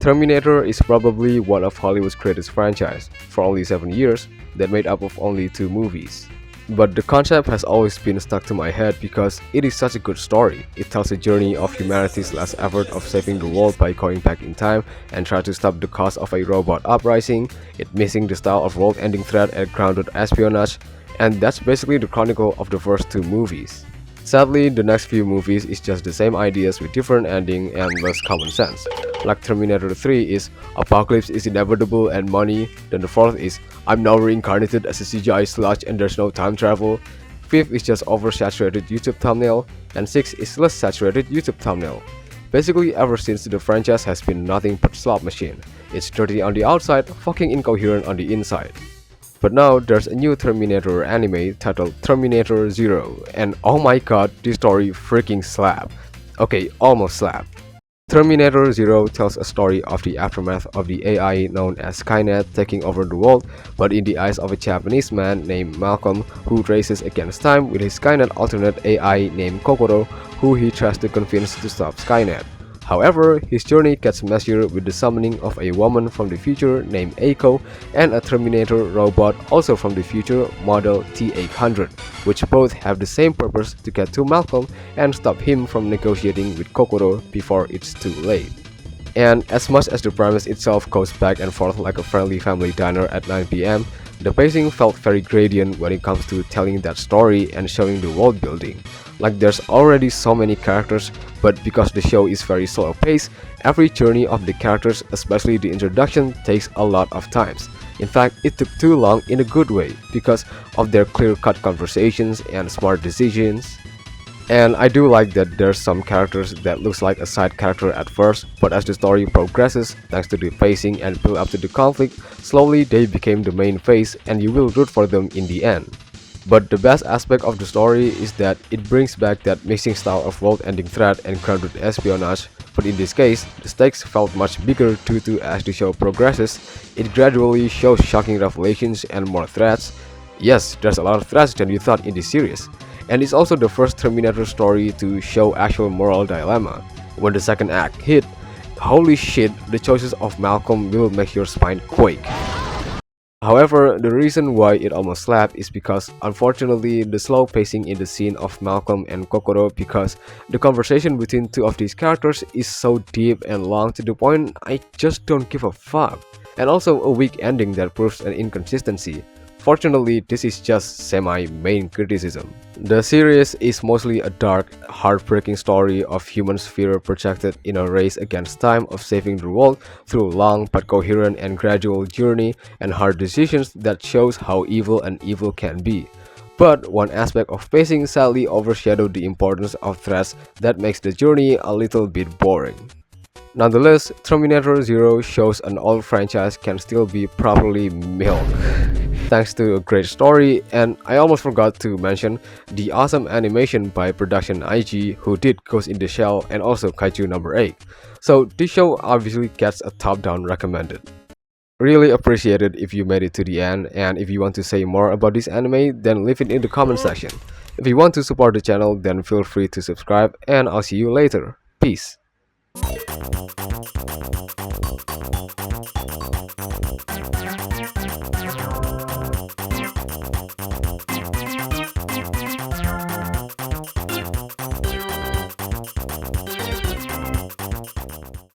Terminator is probably one of Hollywood's greatest franchise, for only 7 years, that made up of only 2 movies. But the concept has always been stuck to my head because it is such a good story. It tells the journey of humanity's last effort of saving the world by going back in time and try to stop the cause of a robot uprising, it missing the style of world-ending threat and grounded espionage, and that's basically the chronicle of the first 2 movies. Sadly, the next few movies is just the same ideas with different ending and less common sense. Like Terminator 3 is Apocalypse is inevitable and money, then the fourth is I'm now reincarnated as a CGI sludge and there's no time travel. Fifth is just oversaturated YouTube thumbnail, and sixth is less saturated YouTube thumbnail. Basically, ever since the franchise has been nothing but slot machine. It's dirty on the outside, fucking incoherent on the inside. But now there's a new Terminator anime titled Terminator Zero, and oh my god, this story freaking slap. Okay, almost slap. Terminator Zero tells a story of the aftermath of the AI known as Skynet taking over the world, but in the eyes of a Japanese man named Malcolm who races against time with his Skynet alternate AI named Kokoro, who he tries to convince to stop Skynet. However, his journey gets messier with the summoning of a woman from the future named Eiko and a Terminator robot also from the future model T-800, which both have the same purpose to get to Malcolm and stop him from negotiating with Kokoro before it's too late. And as much as the premise itself goes back and forth like a friendly family diner at 9 PM, the pacing felt very gradient when it comes to telling that story and showing the world building. Like there's already so many characters, but because the show is very slow paced, every journey of the characters, especially the introduction, takes a lot of times. In fact, it took too long in a good way because of their clear-cut conversations and smart decisions. And I do like that there's some characters that looks like a side character at first, but as the story progresses, thanks to the pacing and build up to the conflict, slowly they became the main face and you will root for them in the end. But the best aspect of the story is that it brings back that mixing style of world-ending threat and grounded espionage, but in this case, the stakes felt much bigger due to as the show progresses, it gradually shows shocking revelations and more threats. Yes, there's a lot of threats than you thought in this series. And it's also the first Terminator story to show actual moral dilemma. When the second act hit, holy shit, the choices of Malcolm will make your spine quake. However, the reason why it almost slapped is because unfortunately the slow pacing in the scene of Malcolm and Kokoro, because the conversation between two of these characters is so deep and long to the point I just don't give a fuck. And also a weak ending that proves an inconsistency. Fortunately, this is just semi-main criticism. The series is mostly a dark, heartbreaking story of humans' fear projected in a race against time of saving the world through long but coherent and gradual journey and hard decisions that shows how evil an evil can be. But one aspect of pacing sadly overshadowed the importance of threats that makes the journey a little bit boring. Nonetheless, Terminator Zero shows an old franchise can still be properly milked. Thanks to a great story, and I almost forgot to mention the awesome animation by Production IG who did Ghost in the Shell and also Kaiju number 8. So this show obviously gets a top-down recommended. Really appreciate it if you made it to the end, and if you want to say more about this anime, then leave it in the comment section. If you want to support the channel, then feel free to subscribe, and I'll see you later. Peace.